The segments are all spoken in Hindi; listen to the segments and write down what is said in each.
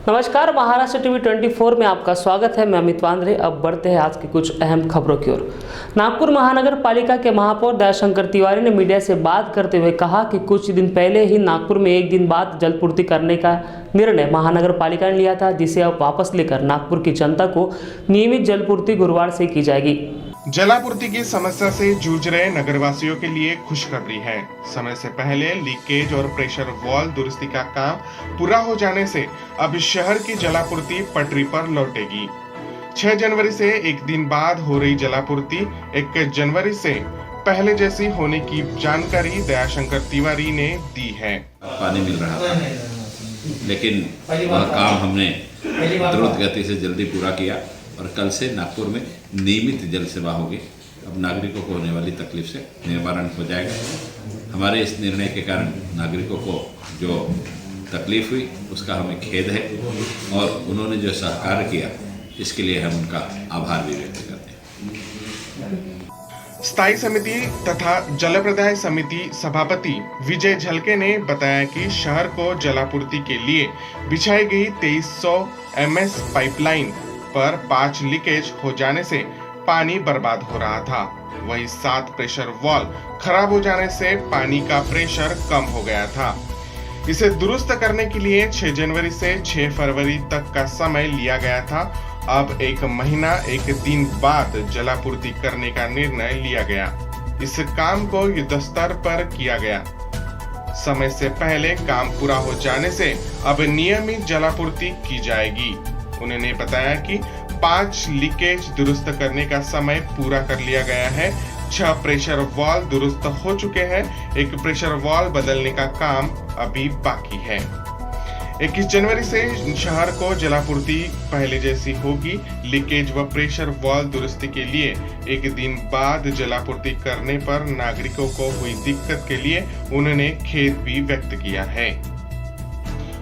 नमस्कार, महाराष्ट्र टीवी 24 में आपका स्वागत है। मैं अमित वांद्रे। अब बढ़ते हैं आज की कुछ अहम खबरों की ओर। नागपुर महानगर पालिका के महापौर दयाशंकर तिवारी ने मीडिया से बात करते हुए कहा कि कुछ दिन पहले ही नागपुर में एक दिन बाद जलपूर्ति करने का निर्णय महानगर पालिका ने लिया था, जिसे अब वापस लेकर नागपुर की जनता को नियमित जलपूर्ति गुरुवार से की जाएगी। जलापूर्ति की समस्या से जूझ रहे नगरवासियों के लिए खुशखबरी है। समय से पहले लीकेज और प्रेशर वॉल्व दुरुस्ती का काम पूरा हो जाने से अब शहर की जलापूर्ति पटरी पर लौटेगी। 6 जनवरी से एक दिन बाद हो रही जलापूर्ति 1 जनवरी से पहले जैसी होने की जानकारी दयाशंकर तिवारी ने दी है। पानी मिल रहा था, लेकिन वह काम हमने द्रुत गति से जल्दी पूरा किया और कल से नागपुर में नियमित जल सेवा होगी। अब नागरिकों को होने वाली तकलीफ से निवारण हो जाएगा। हमारे इस निर्णय के कारण नागरिकों को जो तकलीफ हुई उसका हमें खेद है और उन्होंने जो सहकार किया इसके लिए हम उनका आभार भी व्यक्त करते हैं। स्थायी समिति तथा जल प्रदाय समिति सभापति विजय झलके ने बताया कि शहर को जलापूर्ति के लिए बिछाई गई 2300 MS पाइपलाइन पर 5 लीकेज हो जाने से पानी बर्बाद हो रहा था। वहीं 7 प्रेशर वॉल्व खराब हो जाने से पानी का प्रेशर कम हो गया था। इसे दुरुस्त करने के लिए 6 जनवरी से 6 फरवरी तक का समय लिया गया था। अब 1 महीना 1 दिन बाद जलापूर्ति करने का निर्णय लिया गया। इस काम को युद्ध स्तर पर किया गया। समय से पहले काम पूरा हो जाने से अब नियमित जलापूर्ति की जाएगी। उन्होंने बताया कि 5 लीकेज दुरुस्त करने का समय पूरा कर लिया गया है। 6 प्रेशर वॉल्व दुरुस्त हो चुके हैं। 1 प्रेशर वॉल्व बदलने का काम अभी बाकी है। 21 जनवरी से शहर को जलापूर्ति पहले जैसी होगी। लीकेज व प्रेशर वॉल्व दुरुस्ती के लिए 1 दिन बाद जलापूर्ति करने पर नागरिकों को हुई दिक्कत के लिए उन्होंने खेद भी व्यक्त किया है।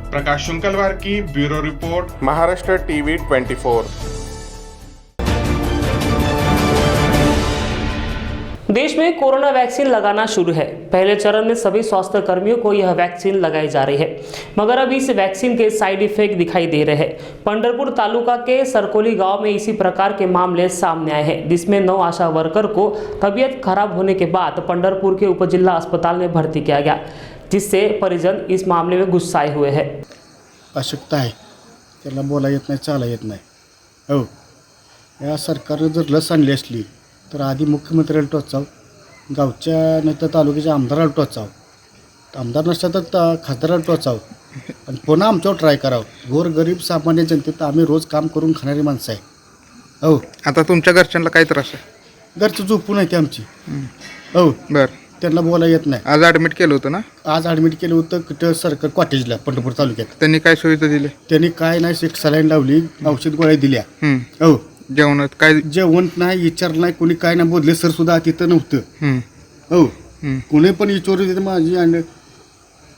प्रकाश शुंकलवार की ब्यूरो रिपोर्ट, महाराष्ट्र टीवी 24। देश में कोरोना वैक्सीन लगाना शुरू है। पहले चरण में सभी स्वास्थ्य कर्मियों को यह वैक्सीन लगाई जा रही है, मगर अब इस वैक्सीन के साइड इफेक्ट दिखाई दे रहे हैं। पंढरपुर तालुका के सरकोली गांव में इसी प्रकार के मामले सामने आए हैं, जिसमें 9 आशा वर्कर को तबीयत खराब होने के बाद पंढरपुर के उपजिला अस्पताल में भर्ती किया गया, जिससे परिजन इस मामले में गुस्साए हुए हैं। आवश्यकता आहे, त्याला बोला येत नाही, चाला येत नाही। हो, या सरकारने जर लस आणली असली तर आधी मुख्यमंत्र्याला टोचावं, गावच्या नाही तर तालुक्याच्या आमदाराला टोचावं, आमदार नसला तर खासदाराला टोचावं आणि पुन्हा आमच्यावर ट्राय करावं। गोरगरीब सामान्य जनतेत आम्ही रोज काम करून खाणारी माणसं आहे। हो, आता तुमच्या घरच्यांना काय त्रास आहे? घरचं झोपून आहे ते आमची। हो, बरं, त्यांना बोला येत नाही। आज ॲडमिट केलं होतं ना? आज ॲडमिट केलं होतं कुठं सरकार कॉटेजला, पंढरपूर तालुक्यात। त्यांनी काय सुविधा दिली? त्यांनी काय नाही, एक सलाईन लावली, औषध गोळ्या दिल्या। हो, जेवणात काय? जेवण नाही, विचारलं नाही कोणी, काय नाही बोलले। सर सुद्धा तिथं नव्हतं। हो, कोणी पण विचारू तिथं, माझी आणि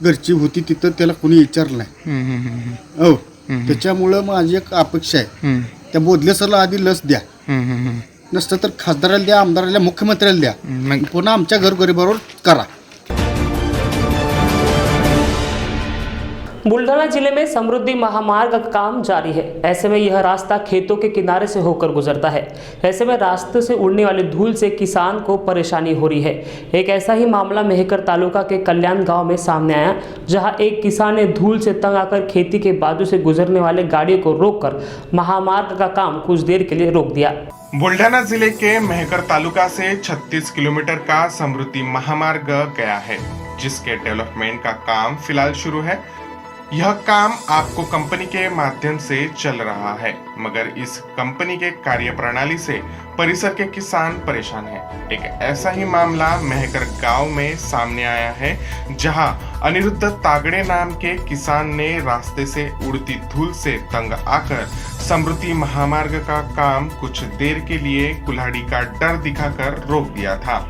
घरची होती तिथं, त्याला कोणी विचारलं नाही। हो, त्याच्यामुळं माझी एक अपेक्षा आहे, त्या बोधले सरला आधी लस द्या, नसतं तर खासदाराला द्या, आमदाराला, मुख्यमंत्र्याला द्या, पुन्हा आमच्या घरगरीबाबरोबर करा। बुल्ढाना जिले में समृद्धि महामार्ग का काम जारी है। ऐसे में यह रास्ता खेतों के किनारे से होकर गुजरता है। ऐसे में रास्ते से उड़ने वाली धूल से किसान को परेशानी हो रही है। एक ऐसा ही मामला मेहकर तालुका के कल्याण गांव में सामने आया, जहां एक किसान ने धूल से तंग आकर खेती के बाजू से गुजरने वाले गाड़ियों को रोककर महामार्ग का काम कुछ देर के लिए रोक दिया। बुल्ढाना जिले के मेहकर तालुका से 36 किलोमीटर का समृद्धि महामार्ग गया है, जिसके डेवलपमेंट का काम फिलहाल शुरू है। यह काम आपको कंपनी के माध्यम से चल रहा है, मगर इस कंपनी के कार्यप्रणाली से परिसर के किसान परेशान हैं। एक ऐसा ही मामला मेहकर गांव में सामने आया है, जहां अनिरुद्ध तागड़े नाम के किसान ने रास्ते से उड़ती धूल से तंग आकर समृद्धि महामार्ग का काम कुछ देर के लिए कुल्हाड़ी का डर दिखाकर रोक दिया था।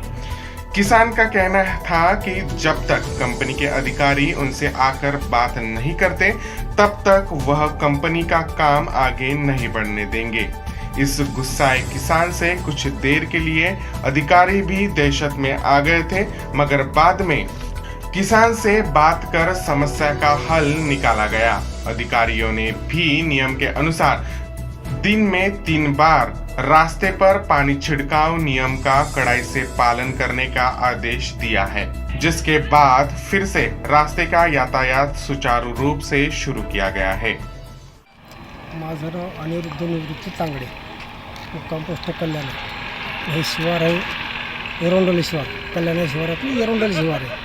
किसान का कहना था कि जब तक कंपनी के अधिकारी उनसे आकर बात नहीं करते, तब तक वह कंपनी का काम आगे नहीं बढ़ने देंगे। इस गुस्साए किसान से कुछ देर के लिए अधिकारी भी दहशत में आ गए थे, मगर बाद में किसान से बात कर समस्या का हल निकाला गया। अधिकारियों ने भी नियम के अनुसार दिन में 3 बार रास्ते पर पानी छिड़काव नियम का कड़ाई से पालन करने का आदेश दिया है, जिसके बाद फिर से रास्ते का यातायात सुचारू रूप से शुरू किया गया है। माझं नाव अनिरुद्ध निवृत्ती तांगडे, मुक्काम पोस्ट कल्याण. हे शिवार आहे एरोंडोली शिवार, कल्याण शिवारातली एरोंडोली शिवार आहे.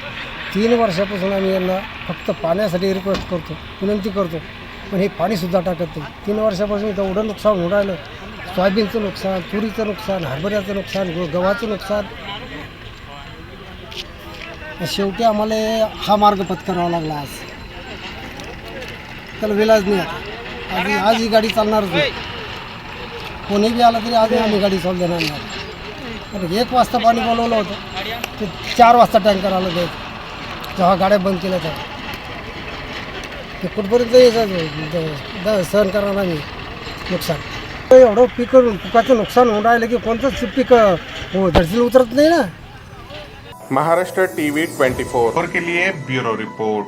3 वर्षापासून आम्ही यांना फक्त पाण्यासाठी रिक्वेस्ट करतो, विनंती करतो, पण हे पाणीसुद्धा टाकत नाही. 3 वर्षापासून इथं एवढं नुकसान होऊन राहिलं. सोयाबीनचं नुकसान, तुरीचं नुकसान, हरभऱ्याचं नुकसान, गव्हाचं नुकसान. शेवटी आम्हाला हा मार्ग पत्करावा लागला. आज त्याला विलाज नाही आता. आज ही गाडी चालणारच नाही. कोणी बी आला तरी आज आम्ही गाडी चालू देणार नाही. कारण 1 वाजता पाणी बोलवलं होतं ते 4 वाजता टँकर आलं ते जेव्हा गाड्या बंद केल्या त्या. ते कुठपर्यंत यायचं सहन करणार आम्ही नुकसान. एवढं पिकाचं नुकसान होऊन राहिलं की कोणतंच पीक धरतीला उतरत नाही ना. महाराष्ट्र टीवी 24 के लिए ब्यूरो रिपोर्ट।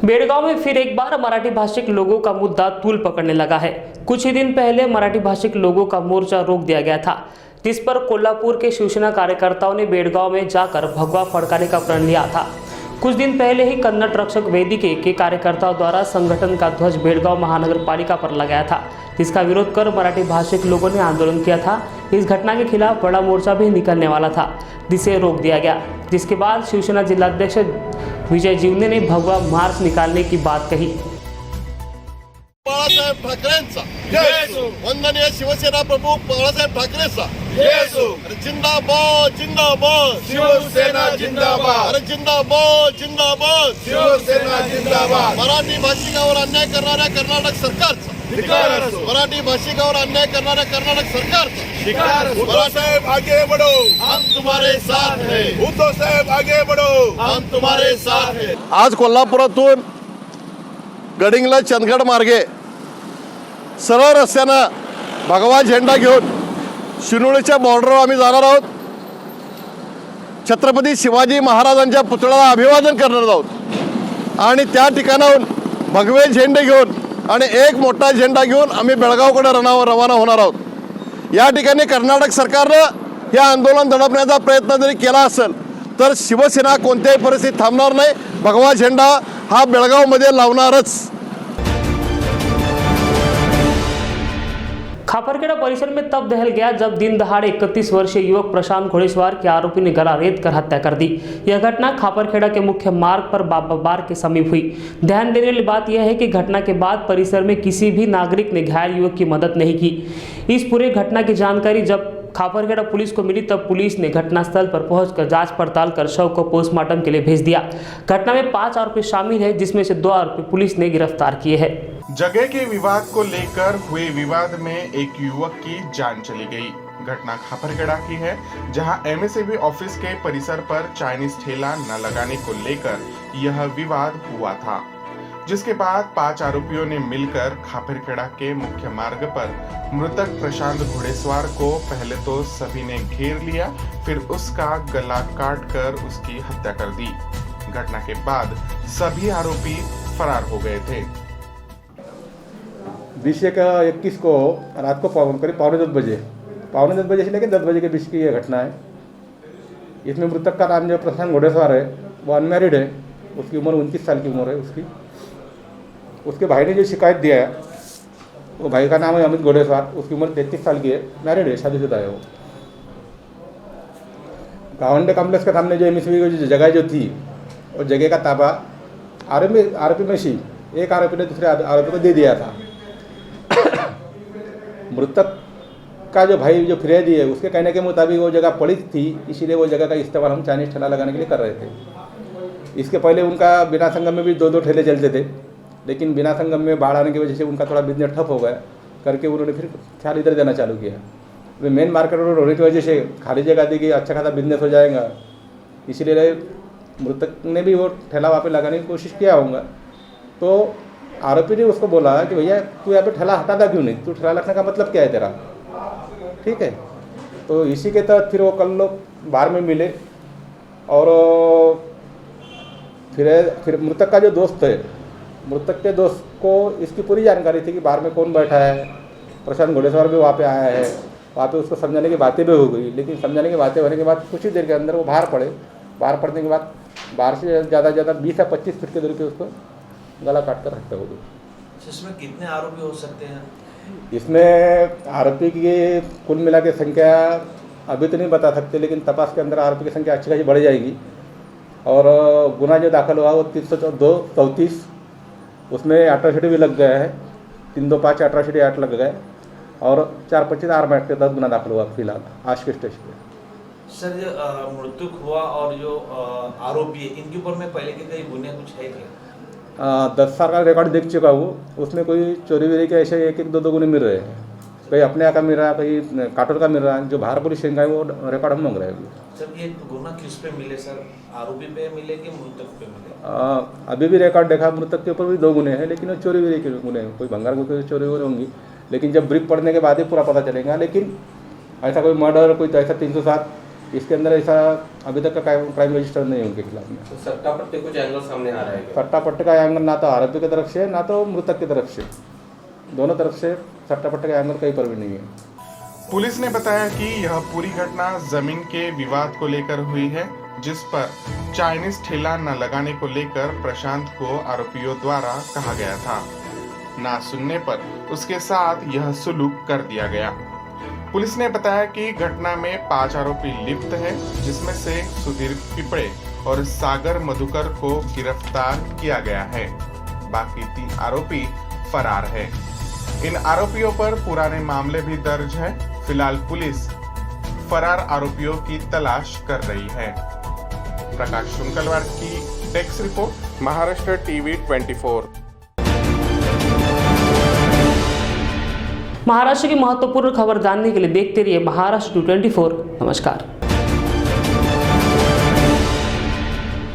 बेड़गांव में फिर एक बार मराठी भाषिक लोगों का मुद्दा तूल पकड़ने लगा है। कुछ ही दिन पहले मराठी भाषिक लोगों का मोर्चा रोक दिया गया था, जिस पर कोल्हापुर के शिवसेना कार्यकर्ताओं ने बेड़गांव में जाकर भगवा फड़काने का प्रण लिया था। कुछ दिन पहले ही कन्नड़ रक्षक वेदिके के कार्यकर्ताओं द्वारा संगठन का ध्वज बेड़गांव महानगर पालिका पर लगाया था, जिसका विरोध कर मराठी भाषिक लोगों ने आंदोलन किया था। इस घटना के खिलाफ बड़ा मोर्चा भी निकलने वाला था, जिसे रोक दिया गया, जिसके बाद शिवसेना जिलाध्यक्ष विजय जीवने ने भगवा मार्च निकालने की बात कही। बाळासाहेब ठाकरेंचा वंदनीय शिवसेना प्रमुख बाळासाहेब ठाकरेंचा जिंदाबाद जिंदाबाद शिवसेना जिंदाबाद. अरे जिंदाबाद जिंदाबाद शिवसेना जिंदाबाद. मराठी भाषिकावर अन्याय करणाऱ्या कर्नाटक सरकारचा मराठी भाषिकावर अन्याय करणाऱ्या कर्नाटक सरकारचा उद्धव साहेब आगे बढ़ो हम तुम्हारे साथ हैं. उद्धव साहेब आगे बढ़ो हम तुम्हारे साथ हैं. आज कोल्हापुरातून गडिंगला चंदगड मार्गे सरळ रस्त्यानं भगवा झेंडा घेऊन शिरोळीच्या बॉर्डरवर आम्ही जाणार आहोत. छत्रपती शिवाजी महाराजांच्या पुतळ्याला अभिवादन करणार आहोत आणि त्या ठिकाणाहून भगवे झेंडे घेऊन आणि एक मोठा झेंडा घेऊन आम्ही बेळगावकडे रवाना होणार आहोत. या ठिकाणी कर्नाटक सरकारनं हे आंदोलन दडपण्याचा प्रयत्न जरी केला असेल तर शिवसेना कोणत्याही परिस्थितीत थांबणार नाही. भगवा झेंडा हा बेळगावमध्ये लावणारच. खापरखेड़ा परिसर में तब दहल गया जब दिन दहाड़े 31 वर्षीय युवक प्रशांत घोड़ेसवार के आरोपी ने गला रेत कर हत्या कर दी। यह घटना खापरखेड़ा के मुख्य मार्ग पर बाबा बार के समीप हुई। ध्यान देने वाली बात यह है कि घटना के बाद परिसर में किसी भी नागरिक ने घायल युवक की मदद नहीं की। इस पूरे घटना की जानकारी जब खापरखेड़ा पुलिस को मिली तब पुलिस ने घटनास्थल पर पहुंचकर जांच पड़ताल कर शव को पोस्टमार्टम के लिए भेज दिया। घटना में 5 आरोपी शामिल हैं, जिसमें से 2 आरोपी पुलिस ने गिरफ्तार किए हैं। जगह के विवाद को लेकर हुए विवाद में एक युवक की जान चली गई। घटना खापरखेड़ा की है, जहां एमएसएबी ऑफिस के परिसर पर चाइनीज ठेला न लगाने को लेकर यह विवाद हुआ था, जिसके बाद 5 आरोपियों ने मिलकर खापरखेड़ा के मुख्य मार्ग पर मृतक प्रशांत घोड़ेसवार को पहले तो सभी ने घेर लिया, फिर उसका गला काटकर उसकी हत्या कर दी। घटना के बाद सभी आरोपी फरार हो गए थे। 20/21 को रात को करीब पौने 10 बजे से लेकर 10 बजे के बीच की यह घटना है। इसमें मृतक का नाम जो प्रशांत घोड़ेसवार है वो अनमैरिड है, उसकी उम्र 29 साल की उम्र है उसके भाई ने जो शिकायत दिया है वो भाई का नाम है अमित घोड़ेसवार, उसकी उम्र 33 साल की है, मैरिड है, शादीशुदा है वो। गावंडे कॉम्प्लेक्स के सामने जो एमएसएबी की जगह जो थी और जगह का ताबा आरोपी में से एक आरोपी ने दूसरे आरोपी को दे दिया था। मृतक का जो भाई जो फिरियादी है उसके कहने के मुताबिक वो जगह पड़ी थी, इसीलिए वो जगह का इस्तेमाल हम चाइनीज ठेला लगाने के लिए कर रहे थे। इसके पहले उनका बिना संगम में भी 2 ठेले चलते थे, लेकिन बिना संगम में बाढ़ आने की वजह से उनका थोड़ा बिजनेस ठप हो गया करके उन्होंने फिर ख्याल इधर देना चालू किया। वे मेन मार्केट रोड होने की वजह से खाली जगह दी कि अच्छा खासा बिजनेस हो जाएगा, इसीलिए मृतक ने भी वो ठेला वहाँ पे लगाने की कोशिश किया होगा। तो आरोपी ने उसको बोला कि भैया तू यहाँ पे ठेला हटाता क्यों नहीं, तू ठेला रखने का मतलब क्या है तेरा, ठीक है। तो इसी के तहत फिर वो कल लोग बाहर में मिले और फिर मृतक का जो दोस्त है, मृतक के दोस्त को इसकी पूरी जानकारी थी कि बाहर में कौन बैठा है। प्रशांत घोड़ेश्वर भी वहाँ पे आया है, वहाँ पे उसको समझाने की बातें भी हो गई, लेकिन समझाने की बातें होने के बाद कुछ ही देर के अंदर वो बाहर पड़े। बाहर पड़ने के बाद बाहर से ज़्यादा 20 या 25 फीट की दूरी पे उसको गला काट कर हत्या हो गई। इसमें कितने आरोपी हो सकते हैं? इसमें आरोपी की कुल मिला के संख्या अभी तो नहीं बता सकते, लेकिन तपास के अंदर आरोपी की संख्या अच्छी खासी बढ़ जाएगी। और गुना जो दाखिल हुआ वो 334, उसमें एट्रॉसिटी भी लग गया है, 325 एट्रॉसिटी एक्ट लग गए और 425 आर्म एक्ट के तहत गुना दाखिल हुआ फिलहाल आज के स्टेज पे। सर, जो मृत्यु हुआ और जो आरोपी है, इनके ऊपर में पहले के कई गुने कुछ है क्या? 10 साल का रिकॉर्ड देख चुका हूँ, उसमें कोई चोरी वेरी के ऐसे 1-2 गुने मिल रहे हैं। कहीं अपने का मिल रहा है, कहीं काटोर का मिल रहा है। जो बाहर पुलिस स्टेशन का है वो रिकॉर्ड हम मांग रहे हैं। सर, ये गुना किस पे मिले सर? आरोपी पे मिले कि मृतक पे मिले? अभी भी रिकॉर्ड देखा, मृतक के ऊपर भी 2 गुने हैं, लेकिन वो चोरी वेरी के गुने हैं। कोई भंगार को चोरी वोरी होंगी, लेकिन जब ब्रीफ पढ़ने के बाद ही पूरा पता चलेगा। लेकिन ऐसा कोई मर्डर, कोई ऐसा 307 इसके अंदर ऐसा अभी तक का क्राइम रजिस्टर नहीं है उनके खिलाफ में। तो सट्टा पट्टे कुछ एंगल सामने आ रहा है? सट्टा पट्टे का एंगल ना तो आरोपी की तरफ से ना तो मृतक की तरफ से, दोनों तरफ से सट्टा पट्टे का एंगल कहीं पर भी नहीं है। पुलिस ने बताया कि यह पूरी घटना जमीन के विवाद को लेकर हुई है, जिस पर चाइनीज ठेला न लगाने को लेकर प्रशांत को आरोपियों द्वारा कहा गया था। ना सुनने पर उसके साथ यह सुलूक कर दिया गया। पुलिस ने बताया कि घटना में 5 आरोपी लिप्त है, जिसमें से सुधीर पिपड़े और सागर मधुकर को गिरफ्तार किया गया है। बाकी 3 आरोपी फरार है। इन आरोपियों पर पुराने मामले भी दर्ज है। फिलहाल पुलिस फरार आरोपियों की तलाश कर रही है। प्रकाश शुंकलवार की desk report, Maharashtra TV 24। Maharashtra की महत्वपूर्ण खबर जानने के लिए देखते रहिए महाराष्ट्र 24। नमस्कार।